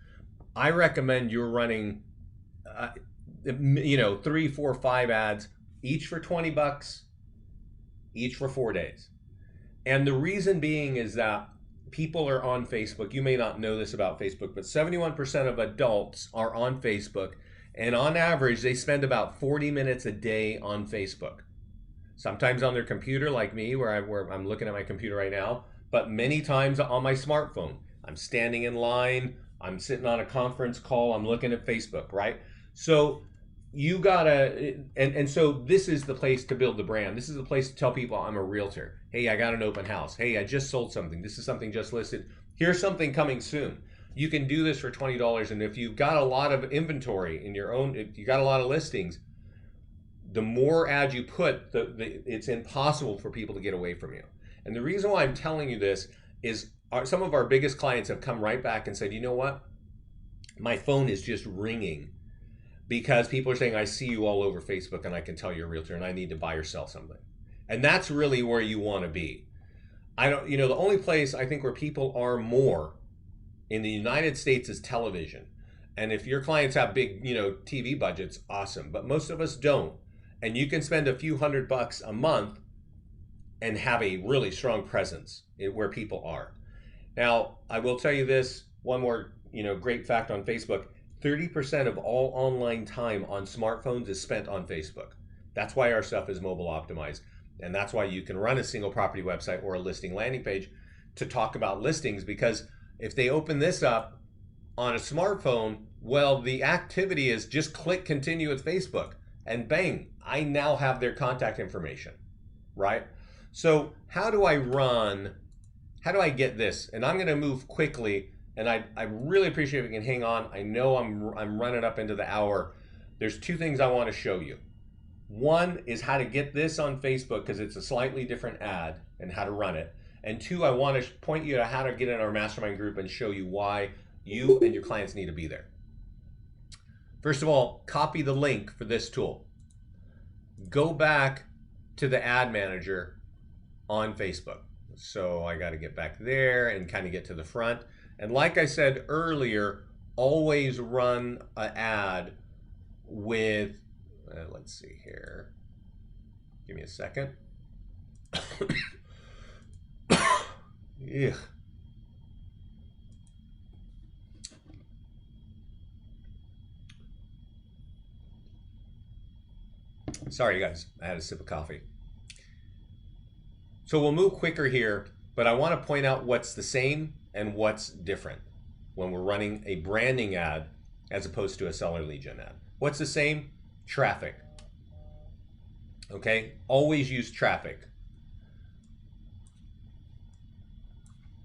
I recommend you're running, 3, 4, 5 ads, each for 20 bucks, each for 4 days. And the reason being is that people are on Facebook. You may not know this about Facebook, but 71% of adults are on Facebook. And on average, they spend about 40 minutes a day on Facebook. Sometimes on their computer, like me, where I'm looking at my computer right now, but many times on my smartphone. I'm standing in line, I'm sitting on a conference call, I'm looking at Facebook, right? So you gotta, and so this is the place to build the brand. This is the place to tell people I'm a realtor. Hey, I got an open house. Hey, I just sold something. This is something just listed. Here's something coming soon. You can do this for $20, and if you've got a lot of inventory in your own, if you got a lot of listings, the more ads you put, it's impossible for people to get away from you. And the reason why I'm telling you this is some of our biggest clients have come right back and said, you know what? My phone is just ringing because people are saying, I see you all over Facebook and I can tell you're a realtor and I need to buy or sell something. And that's really where you want to be. The only place I think where people are more in the United States is television. And if your clients have big, TV budgets, awesome. But most of us don't. And you can spend a few $100 a month and have a really strong presence where people are. Now, I will tell you this, one more, great fact on Facebook. 30% of all online time on smartphones is spent on Facebook. That's why our stuff is mobile optimized. And that's why you can run a single property website or a listing landing page to talk about listings, because if they open this up on a smartphone, well, the activity is just click continue with Facebook and bang, I now have their contact information, right? So how do I get this? And I'm going to move quickly, and I really appreciate if you can hang on. I know I'm running up into the hour. There's 2 things I want to show you. One is how to get this on Facebook because it's a slightly different ad and how to run it. And 2, I want to point you to how to get in our mastermind group and show you why you and your clients need to be there. First of all, copy the link for this tool. Go back to the ad manager on Facebook. So I got to get back there and kind of get to the front. And like I said earlier, always run an ad with, let's see here. Give me a second. Yeah. Sorry, guys. I had a sip of coffee. So we'll move quicker here, but I want to point out what's the same and what's different when we're running a branding ad as opposed to a seller lead gen ad. What's the same? Traffic. Okay? Always use traffic.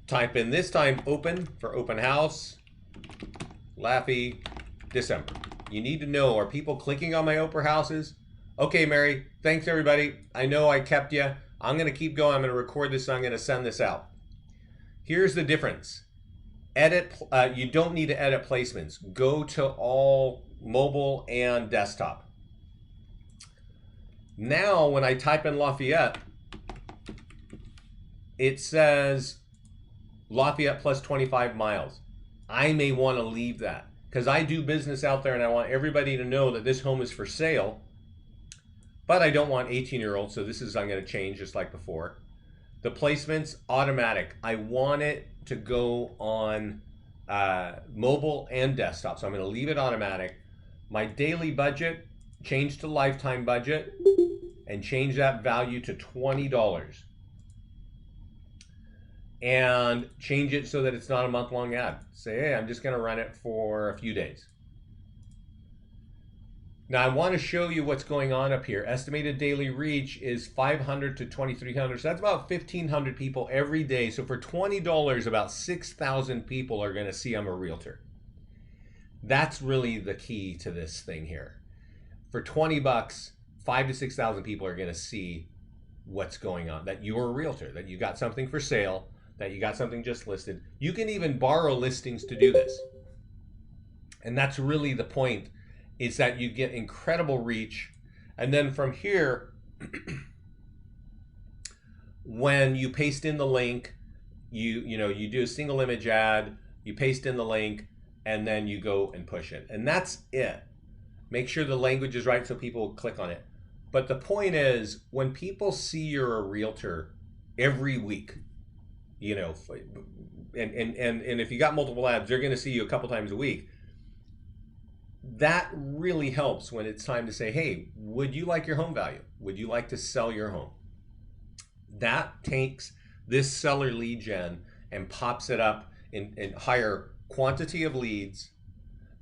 Type in this time open for open house, Laffy, December. You need to know, are people clicking on my open houses? Okay, Mary, thanks everybody. I know I kept you. I'm going to keep going. I'm going to record this and I'm going to send this out. Here's the difference. Edit, you don't need to edit placements. Go to all mobile and desktop. Now, when I type in Lafayette, it says Lafayette plus 25 miles. I may want to leave that because I do business out there and I want everybody to know that this home is for sale. but I don't want 18-year-olds, so this is, I'm going to change just like before. The placements, automatic. I want it to go on mobile and desktop, so I'm going to leave it automatic. My daily budget, change to lifetime budget, and change that value to $20. And change it so that it's not a month-long ad. Say, hey, I'm just going to run it for a few days. Now I want to show you what's going on up here. Estimated daily reach is 500 to 2,300. So that's about 1,500 people every day. So for $20, about 6,000 people are going to see I'm a realtor. That's really the key to this thing here. For 20 bucks, 5 to 6,000 people are going to see what's going on, that you're a realtor, that you got something for sale, that you got something just listed. You can even borrow listings to do this. And that's really the point, is that you get incredible reach. And then from here, when you paste in the link, you do a single image ad, you paste in the link, and then you go and push it. And that's it. Make sure the language is right so people click on it. But the point is, when people see you're a realtor every week, and if you got multiple ads, they're going to see you a couple times a week. That really helps when it's time to say, hey, would you like your home value? Would you like to sell your home? That takes this seller lead gen and pops it up in higher quantity of leads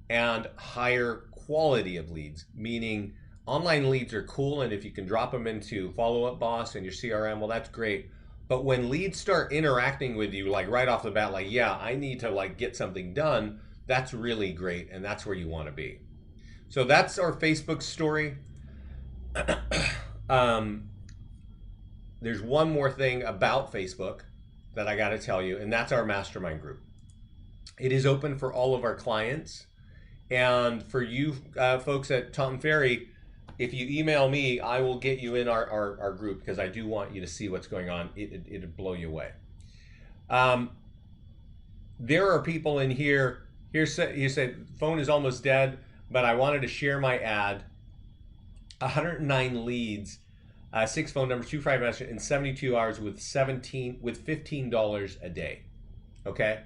and higher quality of leads, meaning online leads are cool, and if you can drop them into Follow Up Boss and your CRM, well, that's great. But when leads start interacting with you, like right off the bat, like, yeah, I need to like get something done, that's really great, and that's where you want to be. So that's our Facebook story. There's one more thing about Facebook that I got to tell you, and that's our mastermind group. It is open for all of our clients, and for you folks at Tom Ferry, if you email me, I will get you in our group, because I do want you to see what's going on. It'll blow you away. There are people in here. You say phone is almost dead, but I wanted to share my ad. 109 leads, 6 phone numbers, 2 private messages in 72 hours with $15 a day. Okay,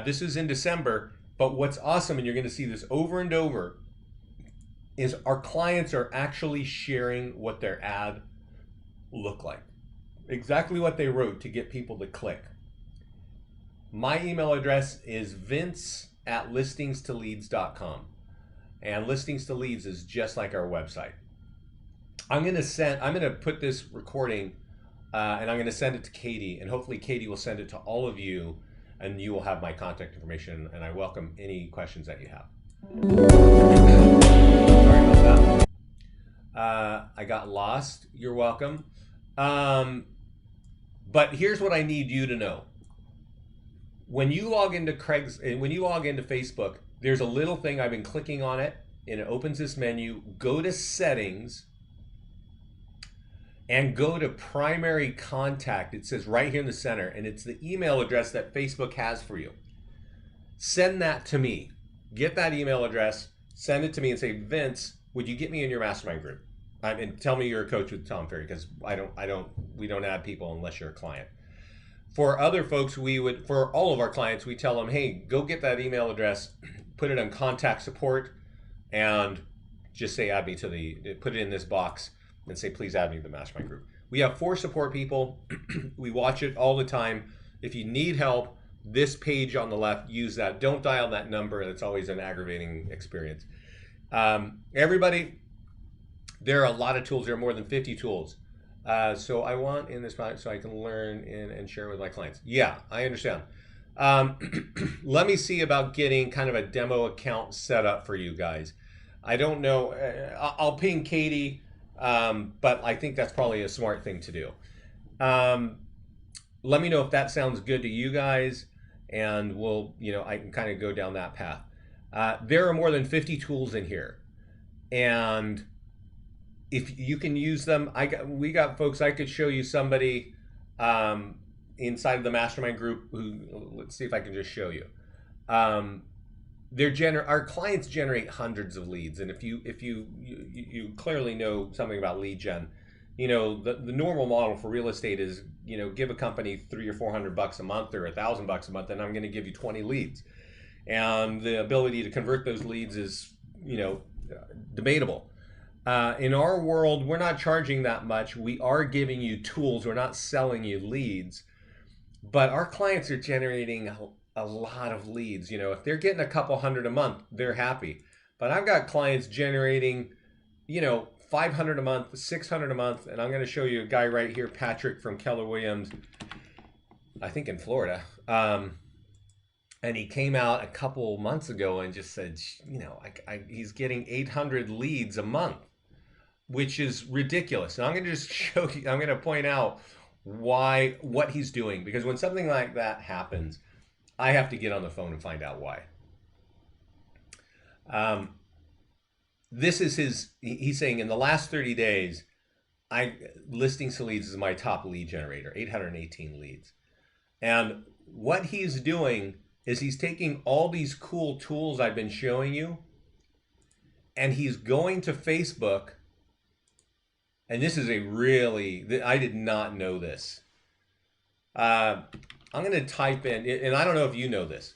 this is in December. But what's awesome, and you're going to see this over and over, is our clients are actually sharing what their ad looked like, exactly what they wrote to get people to click. My email address is vince@listingstoleads.com, and Listings to Leads is just like our website. I'm going to put this recording and I'm going to send it to Katie, and hopefully Katie will send it to all of you, and you will have my contact information, and I welcome any questions that you have. Sorry about that. I got lost. You're welcome. But here's what I need you to know. When you log into Facebook, there's a little thing. I've been clicking on it, and it opens this menu. Go to Settings and go to Primary Contact. It says right here in the center, and it's the email address that Facebook has for you. Send that to me. Get that email address, send it to me, and say, Vince, would you get me in your mastermind group? And tell me you're a coach with Tom Ferry, because we don't add people unless you're a client. For other folks, for all of our clients, we tell them, hey, go get that email address, put it on contact support, and just say add me put it in this box, and say, please add me to the mastermind group. We have 4 support people. We watch it all the time. If you need help, this page on the left, use that. Don't dial that number. It's always an aggravating experience. Everybody, there are a lot of tools. There are more than 50 tools. So I want in this product so I can learn and share with my clients. Yeah, I understand. Let me see about getting kind of a demo account set up for you guys. I don't know. I'll ping Katie. But I think that's probably a smart thing to do. Let me know if that sounds good to you guys, and I can kind of go down that path. There are more than 50 tools in here, and if you can use them, we got folks. I could show you somebody inside of the mastermind group who, let's see if I can just show you. our clients generate hundreds of leads, and if you clearly know something about lead gen, the normal model for real estate is give a company $300 or $400 a month or $1,000 a month, and I'm going to give you 20 leads, and the ability to convert those leads is debatable. In our world, we're not charging that much. We are giving you tools. We're not selling you leads, but our clients are generating a lot of leads. If they're getting a couple hundred a month, they're happy. But I've got clients generating, 500 a month, 600 a month, and I'm going to show you a guy right here, Patrick from Keller Williams, I think in Florida. And he came out a couple months ago and just said, he's getting 800 leads a month, which is ridiculous. And I'm going to just show you, I'm going to point out what he's doing, because when something like that happens, I have to get on the phone and find out why. This is he's saying in the last 30 days, Listings to Leads is my top lead generator, 818 leads. And what he's doing is he's taking all these cool tools I've been showing you, and he's going to Facebook. And this is I did not know this. I'm going to type in, and I don't know if you know this.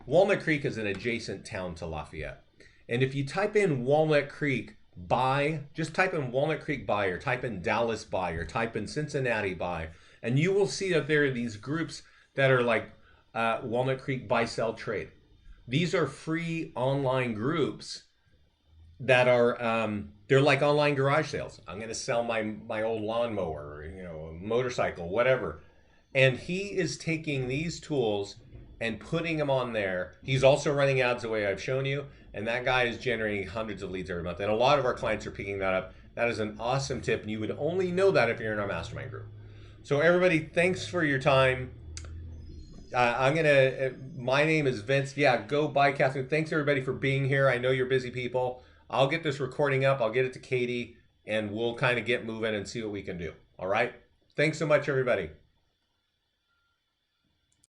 Walnut Creek is an adjacent town to Lafayette. And if you type in Walnut Creek buy, just type in Walnut Creek buy, or type in Dallas buy, or type in Cincinnati buy, and you will see that there are these groups that are like Walnut Creek buy, sell, trade. These are free online groups that are, they're like online garage sales. I'm going to sell my old lawnmower, a motorcycle, whatever. And he is taking these tools and putting them on there. He's also running ads the way I've shown you. And that guy is generating hundreds of leads every month. And a lot of our clients are picking that up. That is an awesome tip. And you would only know that if you're in our mastermind group. So everybody, thanks for your time. My name is Vince. Yeah, go buy Catherine. Thanks everybody for being here. I know you're busy people. I'll get this recording up. I'll get it to Katie, and we'll kind of get moving and see what we can do. All right. Thanks so much, everybody.